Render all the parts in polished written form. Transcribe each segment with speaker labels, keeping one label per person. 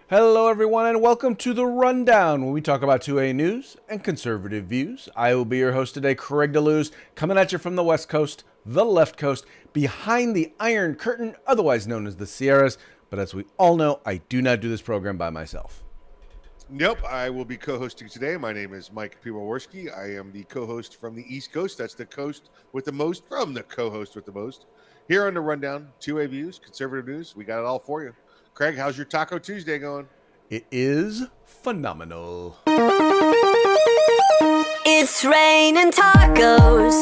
Speaker 1: Hello, everyone, and welcome to the Rundown, where we talk about 2A news and conservative views. I will be your host today, Craig DeLuz, coming at you from the West Coast, the left coast, behind the Iron Curtain, otherwise known as the Sierras. But as we all know, I do not do this program by myself.
Speaker 2: Nope, I will be co-hosting today. My name is Mike Piwowarski. I am the co-host from the East Coast. That's the coast with the most from the co-host with the most. Here on the Rundown, 2A views, conservative news. We got it all for you. Craig, how's your Taco Tuesday going?
Speaker 1: It is phenomenal.
Speaker 3: It's raining tacos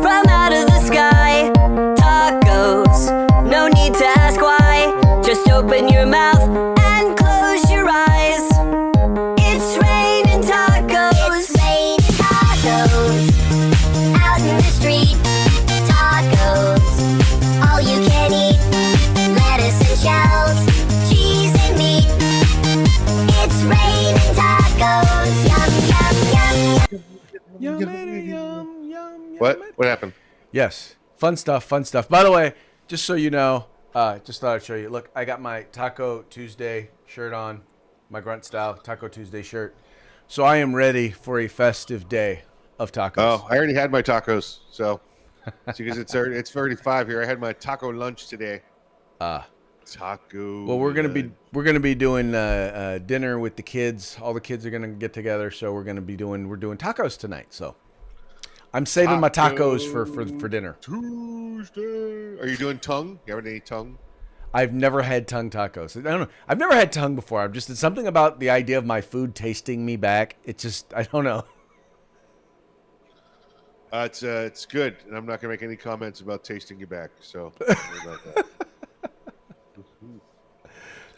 Speaker 3: from out of the sky. Tacos, no need to ask why. Just open your mouth and close your eyes. It's raining tacos.
Speaker 4: It's raining tacos out in the street. Tacos, all you can eat. Lettuce and shells, cheese and meat. It's raining tacos. Yum, yum, yum.
Speaker 2: What happened?
Speaker 1: Yes, fun stuff. By the way, just so you know, just thought I'd show you. Look, I got my Taco Tuesday shirt on, my Grunt Style Taco Tuesday shirt. So I am ready for a festive day of tacos.
Speaker 2: Oh, I already had my tacos. So because it's 35 here. I had my taco lunch today. Taco.
Speaker 1: Well, we're gonna be doing dinner with the kids. All the kids are gonna get together, so we're doing tacos tonight. So I'm saving my tacos for dinner.
Speaker 2: Tuesday. Are you doing tongue? You have any tongue?
Speaker 1: I've never had tongue tacos. I don't know. I've never had tongue before. It's something about the idea of my food tasting me back. I don't know.
Speaker 2: It's good, and I'm not gonna make any comments about tasting you back. So don't worry about that.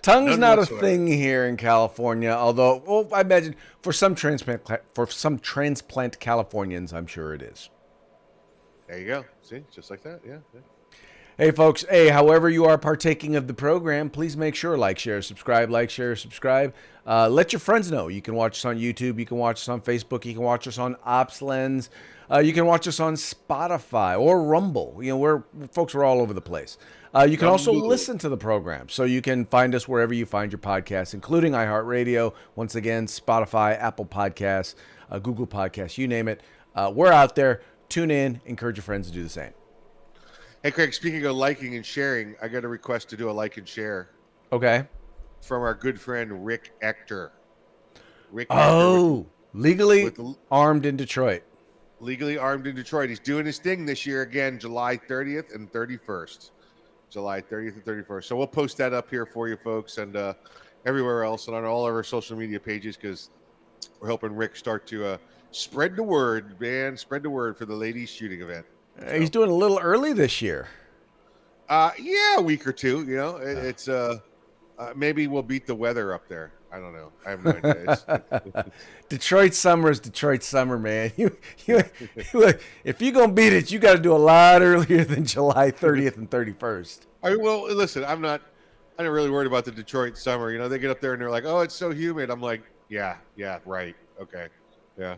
Speaker 1: Tongue's
Speaker 2: None
Speaker 1: not
Speaker 2: whatsoever.
Speaker 1: a thing here in California, although I imagine for some transplant Californians, I'm sure it is.
Speaker 2: There you go. See, just like that. Yeah.
Speaker 1: Hey, folks. Hey, however you are partaking of the program, please make sure like, share, subscribe. Let your friends know. You can watch us on YouTube. You can watch us on Facebook. You can watch us on OpsLens. You can watch us on Spotify or Rumble. You know, we're all over the place. You can also listen to the program. So you can find us wherever you find your podcasts, including iHeartRadio. Once again, Spotify, Apple Podcasts, Google Podcasts, you name it. We're out there. Tune in. Encourage your friends to do the same.
Speaker 2: Hey, Craig, speaking of liking and sharing, I got a request to do a like and share
Speaker 1: Okay.
Speaker 2: from our good friend Rick Ector.
Speaker 1: Oh, legally
Speaker 2: with the-
Speaker 1: armed in Detroit.
Speaker 2: legally armed in Detroit. He's doing his thing this year again, July 30th and 31st. July 30th and 31st. So we'll post that up here for you folks and everywhere else and on all of our social media pages because we're helping Rick start to spread the word, man. Spread the word for the ladies shooting event.
Speaker 1: He's doing a little early this year.
Speaker 2: Yeah, a week or two. You know, it's maybe we'll beat the weather up there. I don't know. I have no idea.
Speaker 1: Detroit summer is Detroit summer, man. If you're gonna beat it, you got to do a lot earlier than July 30th and 31st.
Speaker 2: Well, listen, I'm not really worried about the Detroit summer. You know, they get up there and they're like, "Oh, it's so humid." I'm like, "Yeah, right, okay, yeah."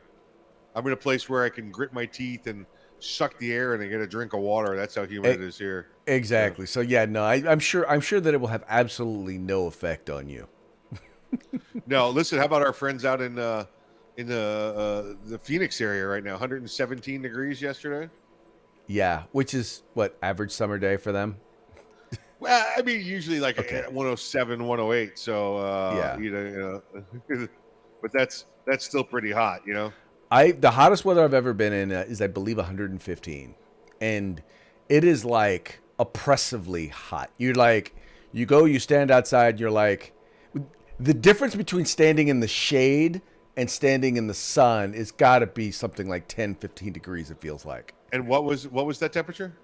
Speaker 2: I'm in a place where I can grit my teeth and suck the air and I get a drink of water. That's how humid it is here.
Speaker 1: Exactly. So yeah, no, I'm sure that it will have absolutely no effect on you.
Speaker 2: No, listen. How about our friends out in the Phoenix area right now? 117 degrees yesterday.
Speaker 1: Yeah, which is what average summer day for them.
Speaker 2: Well, I mean, usually like 107, 108. So
Speaker 1: Yeah.
Speaker 2: you know, but that's still pretty hot, you know.
Speaker 1: The hottest weather I've ever been in is, I believe, 115, and it is like oppressively hot. You stand outside, you're like, the difference between standing in the shade and standing in the sun is got to be something like 10, 15 degrees. It feels like.
Speaker 2: And what was that temperature?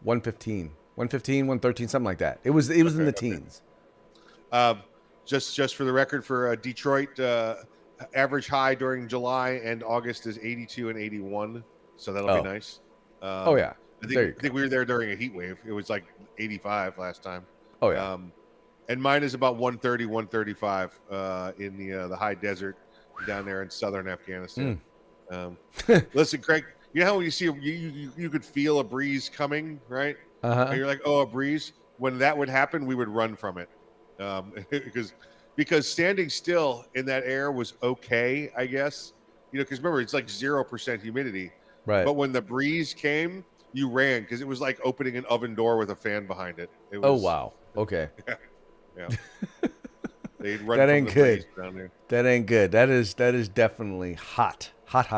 Speaker 1: 115, 113, something like that. It was in the teens.
Speaker 2: Just for the record, for Detroit, average high during July and August is 82 and 81, so that'll be nice.
Speaker 1: Oh yeah,
Speaker 2: I think we were there during a heat wave. It was like 85 last time.
Speaker 1: Oh yeah.
Speaker 2: And mine is about 130, 135 in the high desert down there in southern Afghanistan. Listen, Craig, you know how when you see you could feel a breeze coming, right? And you're like, oh, a breeze. When that would happen, we would run from it because because standing still in that air was okay, I guess. Because remember, it's like 0% humidity.
Speaker 1: Right.
Speaker 2: But when the breeze came, you ran because it was like opening an oven door with a fan behind it. It
Speaker 1: Oh,
Speaker 2: was,
Speaker 1: wow. Okay.
Speaker 2: yeah. They'd run
Speaker 1: That
Speaker 2: from
Speaker 1: ain't
Speaker 2: the
Speaker 1: good.
Speaker 2: breeze down there.
Speaker 1: That ain't good. That is definitely hot. Hot.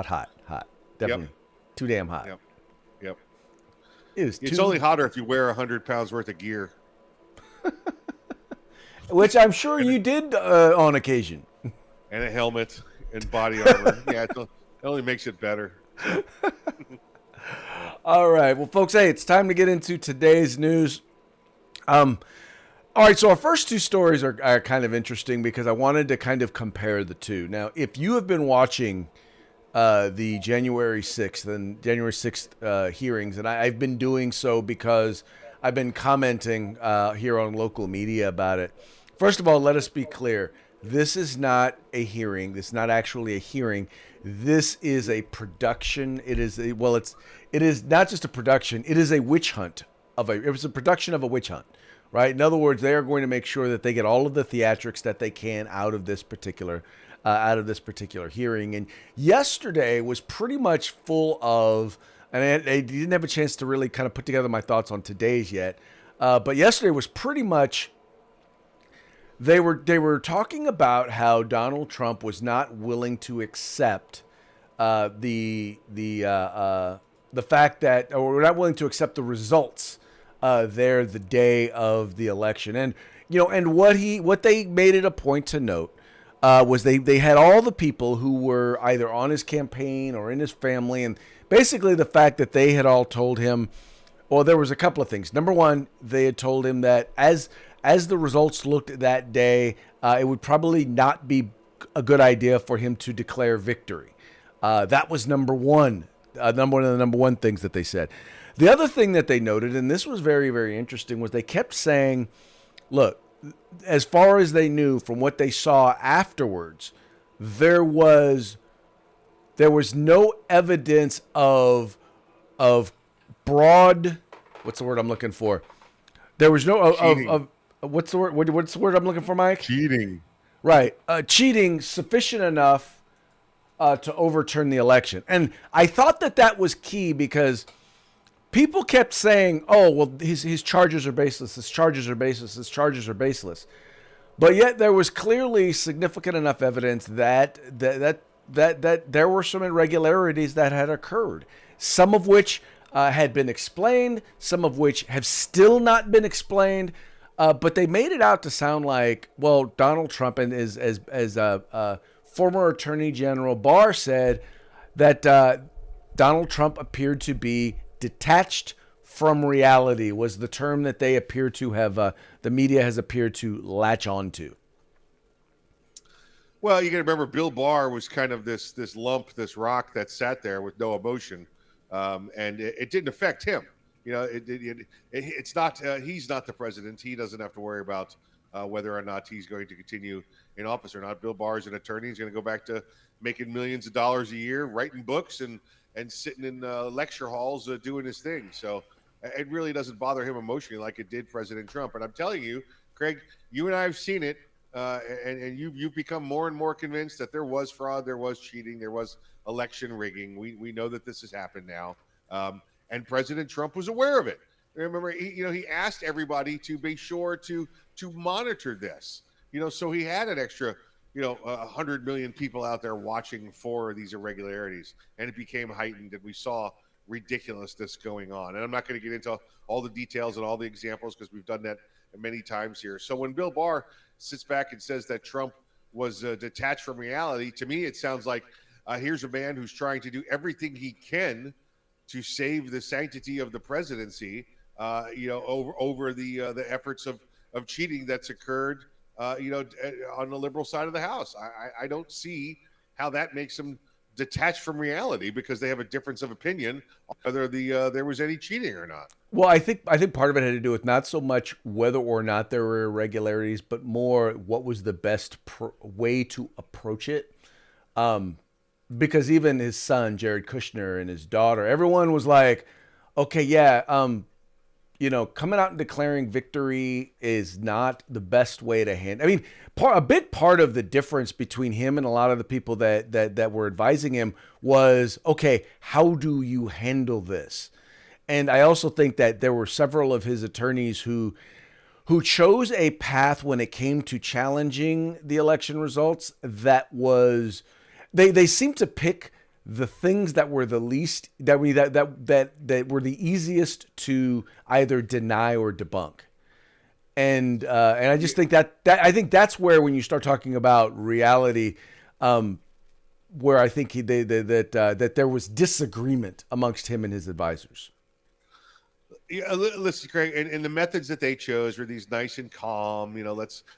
Speaker 1: Definitely.
Speaker 2: Yep.
Speaker 1: Too damn hot.
Speaker 2: Yep. Yep.
Speaker 1: It is
Speaker 2: It's
Speaker 1: too,
Speaker 2: only hotter if you wear 100 pounds worth of gear.
Speaker 1: which I'm sure you did on occasion.
Speaker 2: And a helmet and body armor. Yeah, it only makes it better. So.
Speaker 1: All right. Well, folks, hey, it's time to get into today's news. All right, so our first two stories are kind of interesting because I wanted to kind of compare the two. Now, if you have been watching the January 6th and January 6th hearings, and I've been doing so because I've been commenting here on local media about it. First of all, let us be clear. This is not a hearing. This is not actually a hearing. This is a production. It is not just a production. It is a witch hunt it was a production of a witch hunt, right? In other words, they are going to make sure that they get all of the theatrics that they can out of this particular hearing. And yesterday was pretty much full of, and I didn't have a chance to really kind of put together my thoughts on today's yet, but yesterday was pretty much. They were talking about how Donald Trump was not willing to accept the fact that, or not willing to accept the results there the day of the election, and what they made it a point to note was they had all the people who were either on his campaign or in his family, and basically the fact that they had all told him. Well, there was a couple of things. Number one, they had told him that as the results looked that day, it would probably not be a good idea for him to declare victory. That was number one. One of the number one things that they said. The other thing that they noted, and this was very, very interesting, was they kept saying, look, as far as they knew from what they saw afterwards, there was no evidence of broad, what's the word I'm looking for? There was no of what's the word? What's the word I'm looking for, Mike?
Speaker 2: Cheating.
Speaker 1: Right, cheating sufficient enough to overturn the election. And I thought that was key because people kept saying, "Oh, well, his charges are baseless. His charges are baseless. His charges are baseless." But yet there was clearly significant enough evidence that there were some irregularities that had occurred, some of which had been explained, some of which have still not been explained, but they made it out to sound like, well, Donald Trump, and as former Attorney General Barr said, that Donald Trump appeared to be detached from reality, was the term that they appear to have, the media has appeared to latch onto.
Speaker 2: Well, you got to remember, Bill Barr was kind of this lump, this rock that sat there with no emotion, and it didn't affect him. It's not. He's not the president. He doesn't have to worry about whether or not he's going to continue in office or not. Bill Barr is an attorney. He's going to go back to making millions of dollars a year, writing books and sitting in lecture halls doing his thing. So it really doesn't bother him emotionally like it did President Trump. And I'm telling you, Craig, you and I have seen it. And you've become more and more convinced that there was fraud, there was cheating, there was election rigging. We know that this has happened now, and President Trump was aware of it. Remember, he asked everybody to be sure to monitor this. So he had an extra 100 million people out there watching for these irregularities, and it became heightened, and we saw ridiculousness going on. And I'm not going to get into all the details and all the examples because we've done that many times here. So when Bill Barr sits back and says that Trump was detached from reality, to me it sounds like here's a man who's trying to do everything he can to save the sanctity of the presidency, over the efforts of cheating that's occurred, on the liberal side of the House. I don't see how that makes him detached from reality because they have a difference of opinion on whether there was any cheating or not.
Speaker 1: Well, I think part of it had to do with not so much whether or not there were irregularities, but more what was the best way to approach it. Because even his son, Jared Kushner, and his daughter, everyone was like, okay, yeah, coming out and declaring victory is not the best way to handle. I mean, a big part of the difference between him and a lot of the people that were advising him was, okay, how do you handle this? And I also think that there were several of his attorneys who chose a path when it came to challenging the election results that was, they seemed to pick the things that were the least that were the easiest to either deny or debunk. And I just think that I think that's where, when you start talking about reality, where I think that there was disagreement amongst him and his advisors.
Speaker 2: Yeah, listen, Craig, and the methods that they chose were these nice and calm.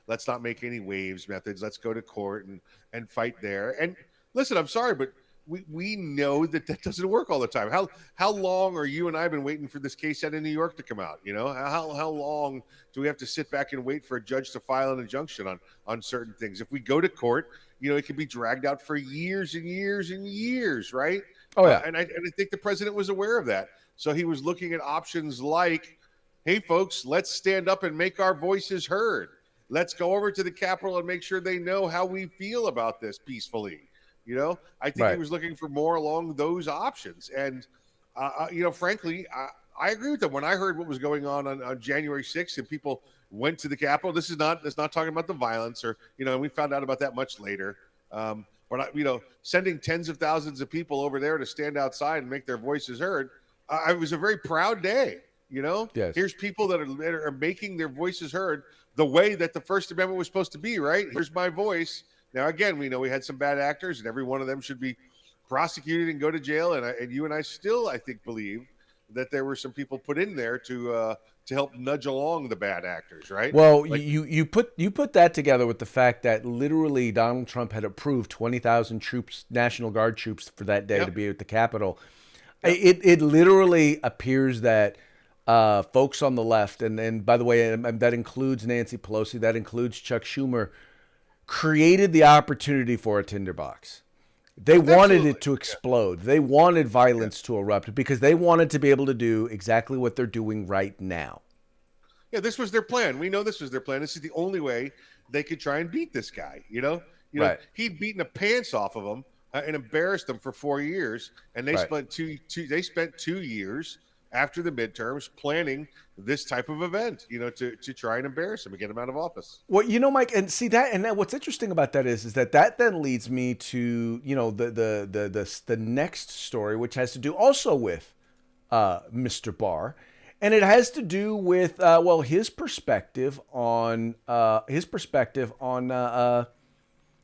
Speaker 2: Let's not make any waves methods. Let's go to court and fight there. And listen, I'm sorry, but we know that doesn't work all the time. How long are you and I been waiting for this case out in New York to come out? How long do we have to sit back and wait for a judge to file an injunction on certain things? If we go to court, it can be dragged out for years and years and years, right?
Speaker 1: Oh yeah,
Speaker 2: and I think the president was aware of that. So he was looking at options like, hey, folks, let's stand up and make our voices heard. Let's go over to the Capitol and make sure they know how we feel about this peacefully. I think he was looking for more along those options. And, frankly, I agree with them. When I heard what was going on January 6th and people went to the Capitol, this is not talking about the violence and we found out about that much later. But, sending tens of thousands of people over there to stand outside and make their voices heard, it was a very proud day.
Speaker 1: Yes.
Speaker 2: Here's people that are making their voices heard the way that the First Amendment was supposed to be, right? Here's my voice. Now, again, we know we had some bad actors, and every one of them should be prosecuted and go to jail. And you and I still, I think, believe that there were some people put in there to help nudge along the bad actors, right?
Speaker 1: Well, you put that together with the fact that literally Donald Trump had approved 20,000 troops, National Guard troops, for that day to be at the Capitol. Yep. It literally appears that folks on the left, and by the way, that includes Nancy Pelosi, that includes Chuck Schumer, created the opportunity for a tinderbox. They wanted it to explode. They wanted violence to erupt because they wanted to be able to do exactly what they're doing right now.
Speaker 2: Yeah, this was their plan. We know this was their plan. This is the only way they could try and beat this guy.
Speaker 1: Right.
Speaker 2: He'd beaten the pants off of them and embarrassed them for 4 years, and they spent 2 years after the midterms planning this type of event, to try and embarrass him and get him out of office.
Speaker 1: Well, Mike, and see that, and what's interesting about that is that then leads me to, the next story, which has to do also with Mr. Barr, and it has to do with his perspective on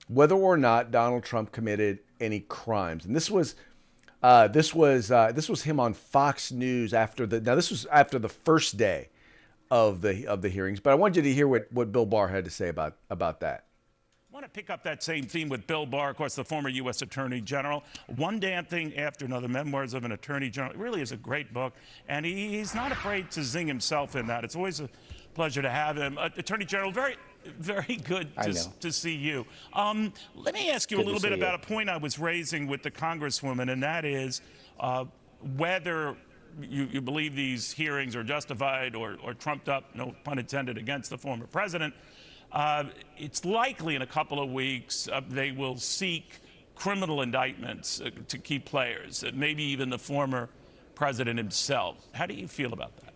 Speaker 1: whether or not Donald Trump committed any crimes, and this was him on Fox News this was after the first day of the hearings. But I wanted you to hear what Bill Barr had to say about that.
Speaker 5: I want to pick up that same theme with Bill Barr, of course, the former U.S. Attorney General. One Damn Thing After Another, Memoirs of an Attorney General. It really is a great book, and he's not afraid to zing himself in that. It's always a pleasure to have him. Attorney General, very, very good to see you. Let me ask you a little bit about a point I was raising with the Congresswoman, and that is whether you believe these hearings are justified or trumped up, no pun intended, against the former president. It's likely in a couple of weeks they will seek criminal indictments to key players, maybe even the former president himself. How do you feel about that?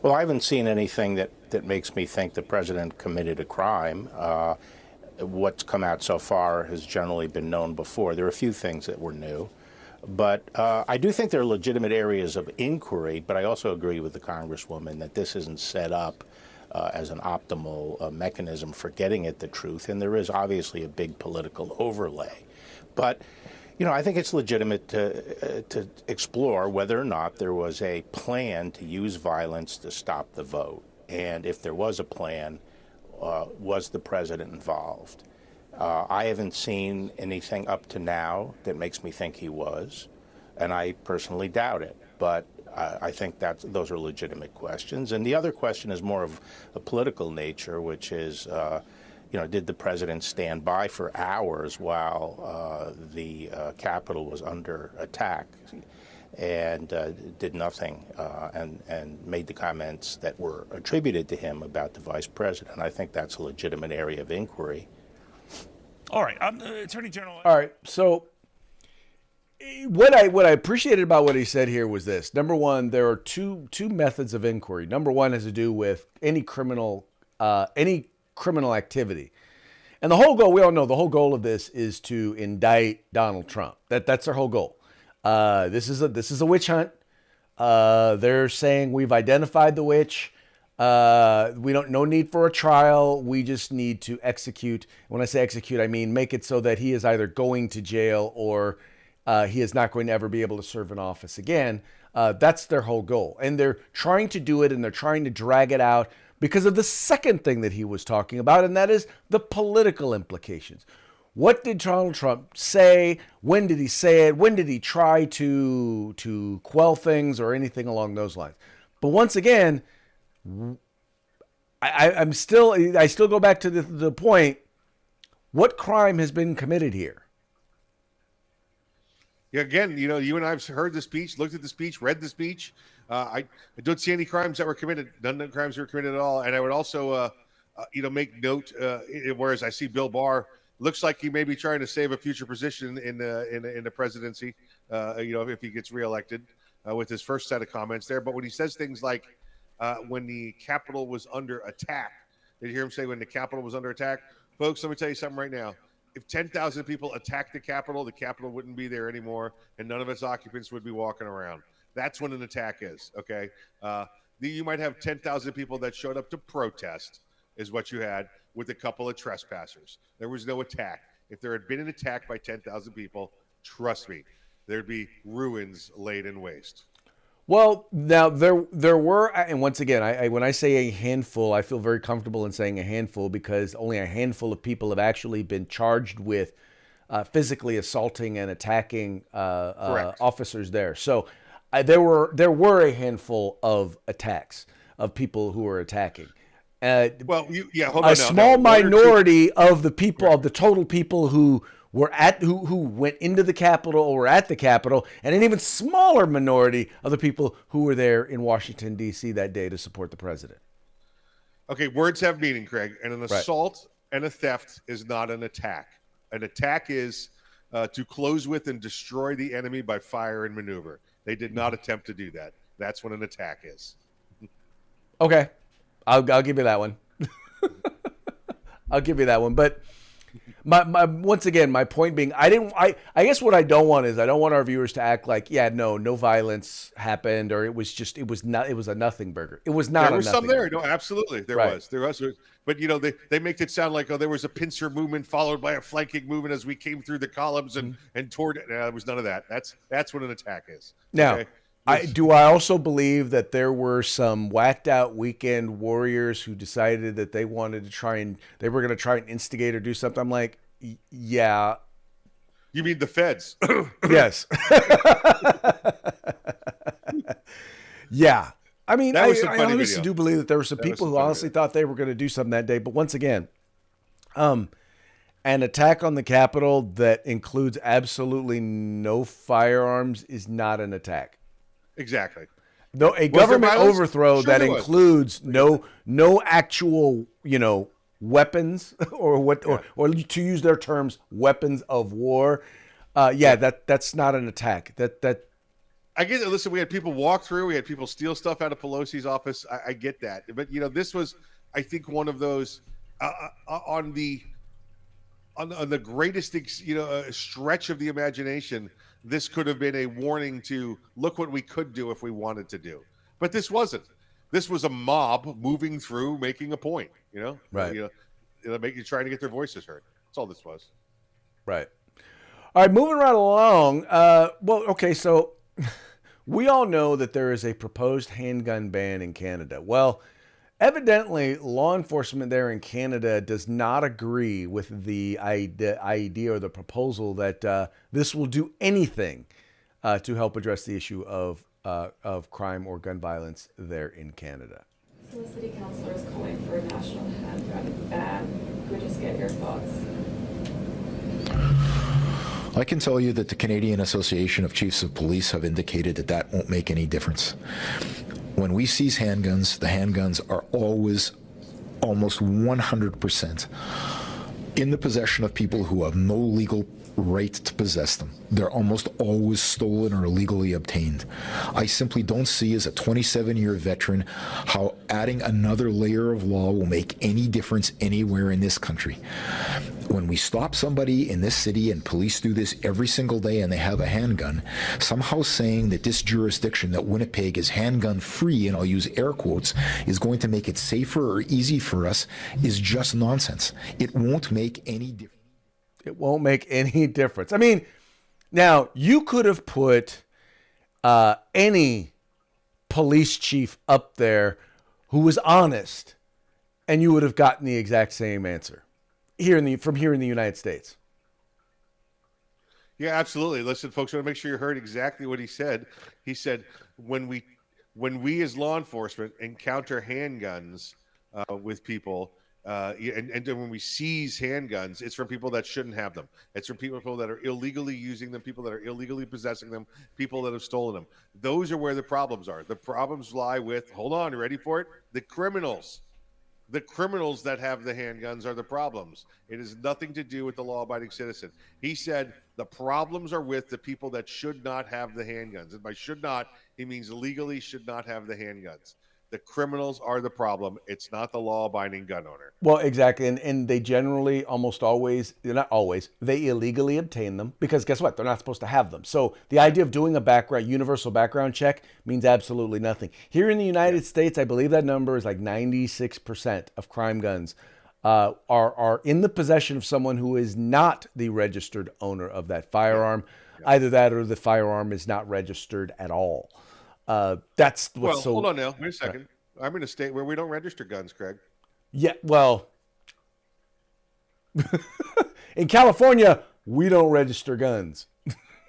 Speaker 6: Well, I haven't seen anything that makes me think the president committed a crime. What's come out so far has generally been known before. There are a few things that were new. But I do think there are legitimate areas of inquiry, but I also agree with the Congresswoman that this isn't set up as an optimal mechanism for getting at the truth, and there is obviously a big political overlay. But, I think it's legitimate to explore whether or not there was a plan to use violence to stop the vote. And if there was a plan, was the president involved? I haven't seen anything up to now that makes me think he was, and I personally doubt it. But I think those are legitimate questions. And the other question is more of a political nature, which is, did the president stand by for hours while the Capitol was under attack? and did nothing and made the comments that were attributed to him about the vice president. I think that's a legitimate area of inquiry.
Speaker 5: All right, Attorney General.
Speaker 1: All right, so what I appreciated about what he said here was this. Number one, there are two methods of inquiry. Number one has to do with any criminal activity. And the whole goal, we all know the whole goal of this is to indict Donald Trump. That's their whole goal. This is a witch hunt. They're saying we've identified the witch. We don't no need for a trial. We just need to execute. When I say execute, I mean make it so that he is either going to jail or he is not going to ever be able to serve in office again. That's their whole goal. And they're trying to do it, and they're trying to drag it out because of the second thing that he was talking about, and that is the political implications. What did Donald Trump say? When did he say it? When did he try to quell things or anything along those lines? But once again, I still go back to the point. What crime has been committed here?
Speaker 2: Yeah, again, you and I've heard the speech, looked at the speech, read the speech. I don't see any crimes that were committed. None of the crimes were committed at all. And I would also, make note. Whereas I see Bill Barr looks like he may be trying to save a future position in the presidency. If he gets reelected, with his first set of comments there. But when he says things like when the Capitol was under attack, did you hear him say when the Capitol was under attack? Folks, let me tell you something right now. If 10,000 people attacked the Capitol wouldn't be there anymore, and none of its occupants would be walking around. That's when an attack is, okay? You might have 10,000 people that showed up to protest, is what you had, with a couple of trespassers. There was no attack. If there had been an attack by 10,000 people, trust me, there'd be ruins laid in waste.
Speaker 1: Well, now there were, and once again, I when I say a handful, I feel very comfortable in saying a handful because only a handful of people have actually been charged with physically assaulting and attacking officers there. So there were a handful of attacks of people who were attacking.
Speaker 2: Hold on.
Speaker 1: A small minority of the people, of the total people who were who went into the Capitol or were at the Capitol, and an even smaller minority of the people who were there in Washington, D.C. that day to support the president.
Speaker 2: Okay, words have meaning, Craig, and an assault and a theft is not an attack. An attack is to close with and destroy the enemy by fire and maneuver. They did not attempt to do that. That's what an attack is.
Speaker 1: Okay, I'll give you that one. I'll give you that one, but my once again, my point being, I guess what I don't want is I don't want our viewers to act like, no violence happened, or it was a nothing burger. It was not.
Speaker 2: There was some there. No, absolutely, there was. But they make it sound like there was a pincer movement followed by a flanking movement as we came through the columns and toward it. There was none of that. That's what an attack is.
Speaker 1: Now.
Speaker 2: Okay?
Speaker 1: I also believe that there were some whacked out weekend warriors who decided that they wanted to they were going to try and instigate or do something. I'm like, yeah.
Speaker 2: You mean the feds?
Speaker 1: Yes. Yeah. I mean, I honestly do believe that there were some people who honestly thought they were going to do something that day. But once again, an attack on the Capitol that includes absolutely no firearms is not an attack.
Speaker 2: Exactly.
Speaker 1: No, a government overthrow that includes no actual, weapons or to use their terms, weapons of war. That's not an attack.
Speaker 2: I get it. Listen, we had people walk through. We had people steal stuff out of Pelosi's office. I get that, but this was, I think, one of those on the greatest stretch of the imagination. This could have been a warning to look what we could do if we wanted to do. But this wasn't. This was a mob moving through, making a point,
Speaker 1: Right.
Speaker 2: Trying to get their voices heard. That's all this was.
Speaker 1: Right. All right, moving right along. So we all know that there is a proposed handgun ban in Canada. Well, evidently, law enforcement there in Canada does not agree with the idea or the proposal that this will do anything to help address the issue of crime or gun violence there in Canada.
Speaker 7: So the city councilor is calling for a national handgun ban. Could we just get your thoughts?
Speaker 8: I can tell you that the Canadian Association of Chiefs of Police have indicated that that won't make any difference. When we seize handguns, the handguns are always almost 100% in the possession of people who have no legal right to possess them. They're almost always stolen or illegally obtained. I simply don't see, as a 27-year veteran, how adding another layer of law will make any difference anywhere in this country. When we stop somebody in this city, and police do this every single day, and they have a handgun, somehow saying that this jurisdiction, that Winnipeg is handgun free, and I'll use air quotes, is going to make it safer or easy for us is just nonsense. It won't make any difference.
Speaker 1: It won't make any difference. I mean, now you could have put any police chief up there who was honest, and you would have gotten the exact same answer from here in the United States.
Speaker 2: Yeah, absolutely. Listen, folks, I want to make sure you heard exactly what he said. He said, when we as law enforcement encounter handguns with people, and then when we seize handguns, it's from people that shouldn't have them. It's from people that are illegally using them, people that are illegally possessing them, people that have stolen them. Those are where the problems are. The problems lie with, hold on, you ready for it? The criminals. The criminals that have the handguns are the problems. It has nothing to do with the law-abiding citizen. He said the problems are with the people that should not have the handguns. And by should not, he means legally should not have the handguns. The criminals are the problem. It's not the law-abiding gun owner.
Speaker 1: Well, exactly. And they generally, almost always, not always, they illegally obtain them because guess what? They're not supposed to have them. So the idea of doing a universal background check means absolutely nothing. Here in the United States, I believe that number is like 96% of crime guns are in the possession of someone who is not the registered owner of that firearm. Yeah. Either that or the firearm is not registered at all. That's what's
Speaker 2: hold on now. Wait a second. I'm in a state where we don't register guns, Craig.
Speaker 1: Yeah, well, in California, we don't register guns.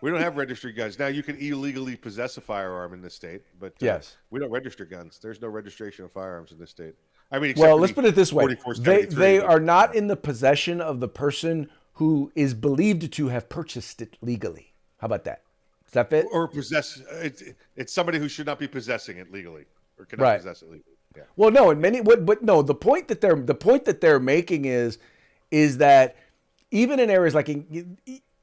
Speaker 2: We don't have registered guns. Now, you can illegally possess a firearm in this state, but
Speaker 1: yes,
Speaker 2: we don't register guns. There's no registration of firearms in this state. I mean,
Speaker 1: well, let's put it this way. They are not
Speaker 2: in
Speaker 1: in the possession of the person who is believed to have purchased it legally. How about that? Does that fit?
Speaker 2: Or possess it's somebody who should not be possessing it legally or cannot possess it legally. Yeah.
Speaker 1: Well, no, but no, the point that they're making is that even in areas like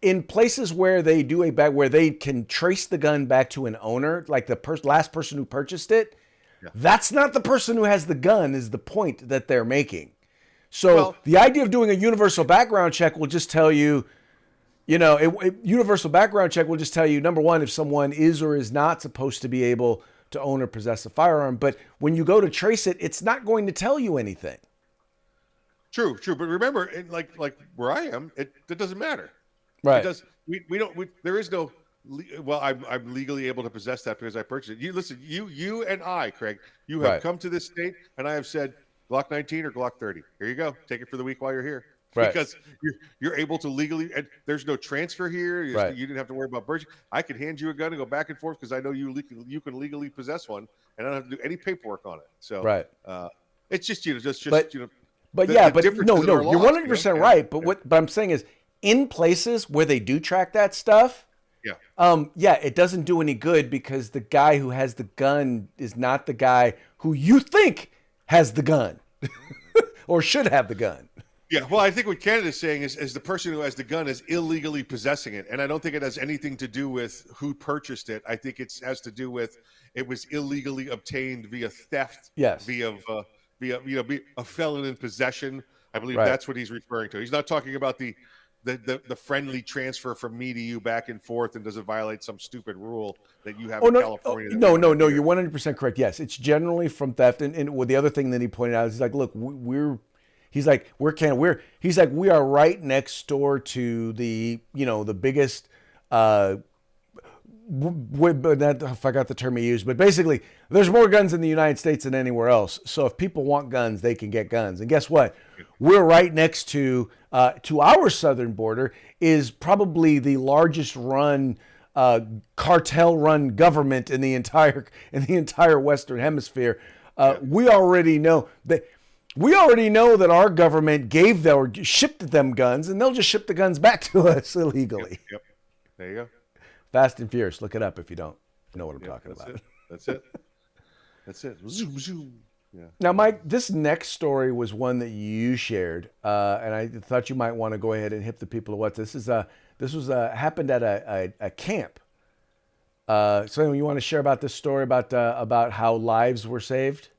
Speaker 1: in places where they do where they can trace the gun back to an owner, like the last person who purchased it, that's not the person who has the gun is the point that they're making. So the idea of doing a universal background check will just tell you, universal background check will just tell you, number one, if someone is or is not supposed to be able to own or possess a firearm. But when you go to trace it, it's not going to tell you anything.
Speaker 2: True. But remember, like where I am, it doesn't matter.
Speaker 1: Right.
Speaker 2: It does. There is no. Well, I'm legally able to possess that because I purchased it. Listen, you and I, Craig, you have come to this state, and I have said Glock 19 or Glock 30. Here you go. Take it for the week while you're here. Right. Because you're able to legally, and there's no transfer here. You didn't have to worry about purchasing. I could hand you a gun and go back and forth because I know you can legally possess one, and I don't have to do any paperwork on it. So it's just But no, you're 100% right. But what I'm saying is, in places where they do track that stuff, it doesn't do any good because the guy who has the gun is not the guy who you think has the gun or should have the gun. Yeah, well, I think what Canada's saying is the person who has the gun is illegally possessing it, and I don't think it has anything to do with who purchased it. I think it has to do with it was illegally obtained via theft, via a felon in possession. I believe that's what he's referring to. He's not talking about the friendly transfer from me to you back and forth, and does it violate some stupid rule that you have in California?
Speaker 1: No, you're 100% correct. Yes, it's generally from theft, and the other thing that he pointed out is like, look, He's like, we are right next door to the biggest, I forgot the term he used, but basically there's more guns in the United States than anywhere else. So if people want guns, they can get guns. And guess what? We're right next to our southern border is probably the largest run, cartel run government in the entire Western Hemisphere. We already know that our government shipped them guns, and they'll just ship the guns back to us illegally.
Speaker 2: There you go.
Speaker 1: Fast and Furious. Look it up if you don't know what I'm talking
Speaker 2: That's
Speaker 1: about.
Speaker 2: it. That's it. That's it. Zoom, zoom. Yeah.
Speaker 1: Now, Mike, this next story was one that you shared, and I thought you might want to go ahead and hip the people to what this is. This was happened at a camp. So you want to share about this story about how lives were saved?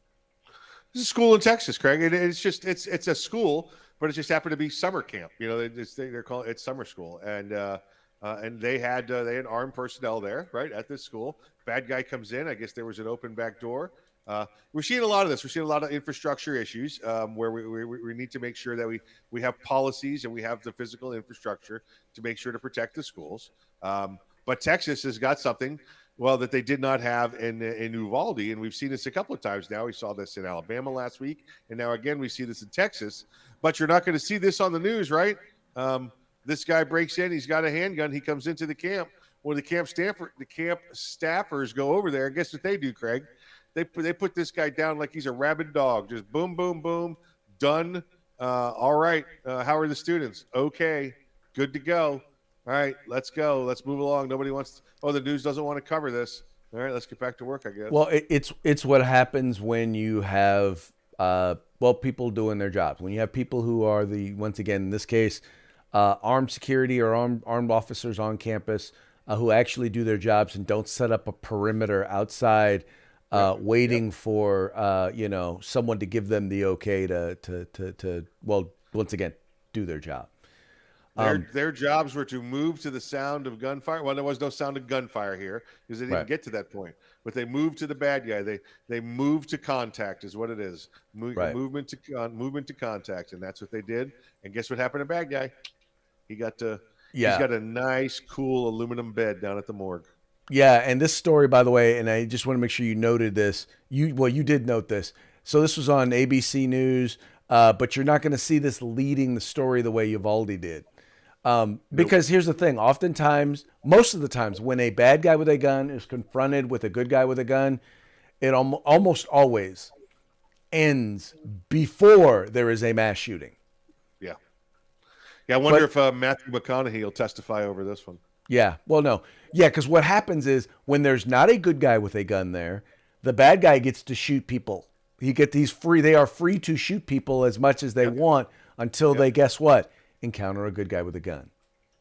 Speaker 2: This is a school in Texas, Craig. It's just it's a school, but it just happened to be summer camp. You know, they're calling it summer school, and they had armed personnel there, right, at this school. Bad guy comes in. I guess there was an open back door. We're seeing a lot of this. We're seeing a lot of infrastructure issues where we need to make sure that we have policies and we have the physical infrastructure to make sure to protect the schools. But Texas has got something, well, that they did not have in Uvalde, and we've seen this a couple of times now. We saw this in Alabama last week, and now again we see this in Texas. But you're not going to see this on the news, right? This guy breaks in. He's got a handgun. He comes into the camp. When the camp staffers go over there, guess what they do, Craig? They put this guy down like he's a rabid dog. Just boom, boom, boom, done. All right. How are the students? Okay, good to go. All right, let's go. Let's move along. Nobody wants. The news doesn't want to cover this. All right, let's get back to work, I guess.
Speaker 1: Well, it's what happens when you have people doing their jobs. When you have people who are once again in this case, armed security or armed officers on campus who actually do their jobs and don't set up a perimeter outside, waiting for someone to give them the okay to once again do their job.
Speaker 2: Their jobs were to move to the sound of gunfire. Well, there was no sound of gunfire here because they didn't get to that point. But they moved to the bad guy. They moved to contact is what it is. Movement to contact, and that's what they did. And guess what happened to bad guy? He's got a nice, cool aluminum bed down at the morgue.
Speaker 1: Yeah, and this story, by the way, and I just want to make sure you noted this. You did note this. So this was on ABC News, but you're not going to see this leading the story the way Uvalde did. Because here's the thing, most of the times when a bad guy with a gun is confronted with a good guy with a gun, it almost always ends before there is a mass shooting.
Speaker 2: Yeah. Yeah, I wonder if Matthew McConaughey will testify over this one.
Speaker 1: Yeah, well, no. Yeah, because what happens is when there's not a good guy with a gun there, the bad guy gets to shoot people. They are free to shoot people as much as they want until they, guess what? Encounter a good guy with a gun.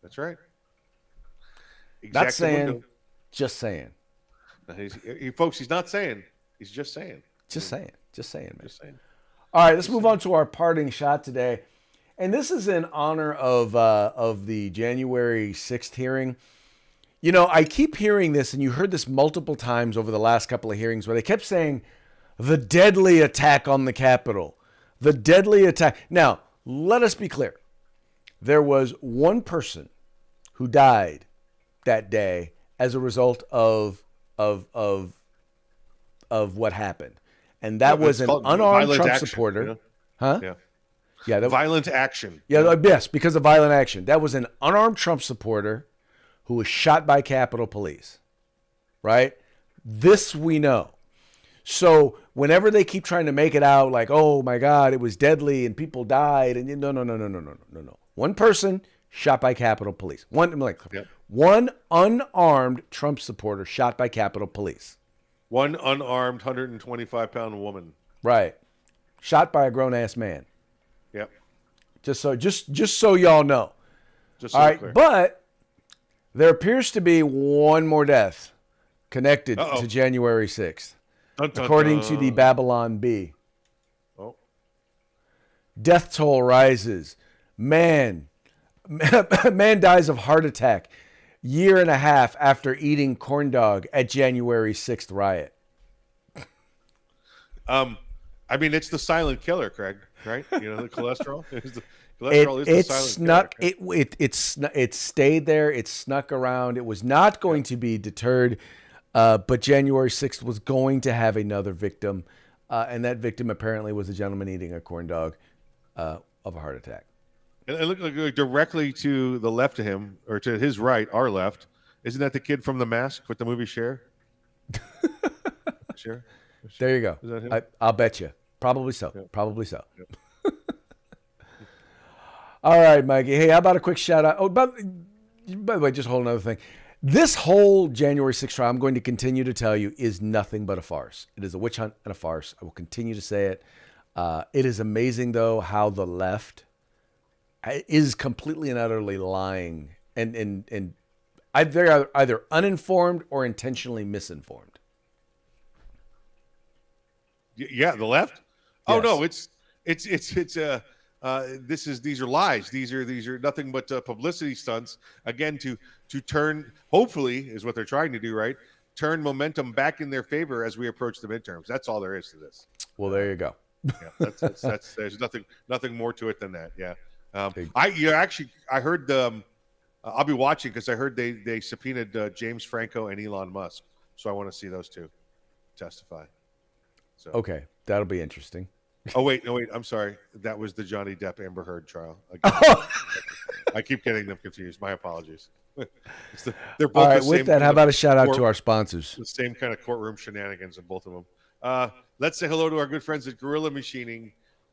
Speaker 2: That's right.
Speaker 1: Not saying, just saying.
Speaker 2: Folks, he's not saying. He's just saying.
Speaker 1: Just saying, man.
Speaker 2: Just saying.
Speaker 1: All right, let's move on to our parting shot today. And this is in honor of the January 6th hearing. You know, I keep hearing this, and you heard this multiple times over the last couple of hearings, where they kept saying, the deadly attack on the Capitol. The deadly attack. Now, let us be clear. There was one person who died that day as a result of what happened, and that was an unarmed Trump supporter.
Speaker 2: You know?
Speaker 1: Huh?
Speaker 2: Yeah.
Speaker 1: Yeah.
Speaker 2: Violent action.
Speaker 1: Yeah. Yes, because of violent action. That was an unarmed Trump supporter who was shot by Capitol Police. Right. This we know. So whenever they keep trying to make it out like, oh my God, it was deadly and people died, and no. One person shot by Capitol Police. One unarmed Trump supporter shot by Capitol Police.
Speaker 2: One unarmed 125-pound woman.
Speaker 1: Right. Shot by a grown-ass man.
Speaker 2: Yep.
Speaker 1: Just so y'all know. All right, clear. But there appears to be one more death connected to January 6th.
Speaker 2: Dun, dun,
Speaker 1: according
Speaker 2: dun.
Speaker 1: to the Babylon Bee.
Speaker 2: Oh.
Speaker 1: Death toll rises. Man dies of heart attack year and a half after eating corn dog at January 6th riot.
Speaker 2: I mean, it's the silent killer, Craig, right? You know, the cholesterol. The silent killer.
Speaker 1: It stayed there. It snuck around. It was not going to be deterred, but January 6th was going to have another victim, and that victim apparently was a gentleman eating a corn dog of a heart attack.
Speaker 2: And look directly to the left of him, or to his right, our left. Isn't that the kid from The Mask with the movie Cher? Cher?
Speaker 1: There you go.
Speaker 2: Is that him?
Speaker 1: I'll bet you. Probably so.
Speaker 2: Yep.
Speaker 1: Probably so.
Speaker 2: Yep.
Speaker 1: All right, Mikey. Hey, how about a quick shout out? by the way, just a whole another thing. This whole January 6th trial, I'm going to continue to tell you, is nothing but a farce. It is a witch hunt and a farce. I will continue to say it. It is amazing, though, how the left is completely and utterly lying and they're either uninformed or intentionally misinformed.
Speaker 2: Yeah, the left. Oh
Speaker 1: Yes.
Speaker 2: no, these are lies. These are nothing but publicity stunts. Again, to turn, hopefully, is what they're trying to do, right? Turn momentum back in their favor as we approach the midterms. That's all there is to this.
Speaker 1: Well, there you go.
Speaker 2: Yeah, that's there's nothing more to it than that. Yeah. I heard I'll be watching because I heard they subpoenaed James Franco and Elon Musk, so I want to see those two testify. So.
Speaker 1: Okay, that'll be interesting.
Speaker 2: Oh wait, no wait. I'm sorry. That was the Johnny Depp Amber Heard trial. I keep getting them confused. My apologies. They're both
Speaker 1: all right.
Speaker 2: the
Speaker 1: With
Speaker 2: same
Speaker 1: that, how about a shout out
Speaker 2: court,
Speaker 1: to our sponsors?
Speaker 2: the same kind of courtroom shenanigans in both of them. Let's say hello to our good friends at Gorilla Machining,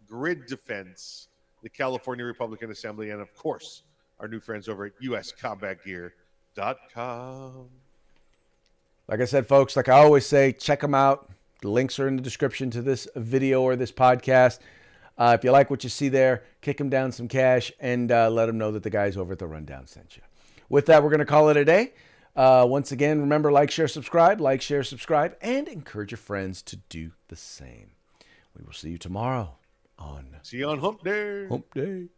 Speaker 2: Grid Defense, the California Republican Assembly, and of course, our new friends over at uscombatgear.com.
Speaker 1: Like I said, folks, like I always say, check them out. The links are in the description to this video or this podcast. If you like what you see there, kick them down some cash and let them know that the guys over at The Rundown sent you. With that, we're going to call it a day. Once again, remember, like, share, subscribe, and encourage your friends to do the same. We will see you tomorrow on
Speaker 2: See you on Hump Day.
Speaker 1: Hump Day.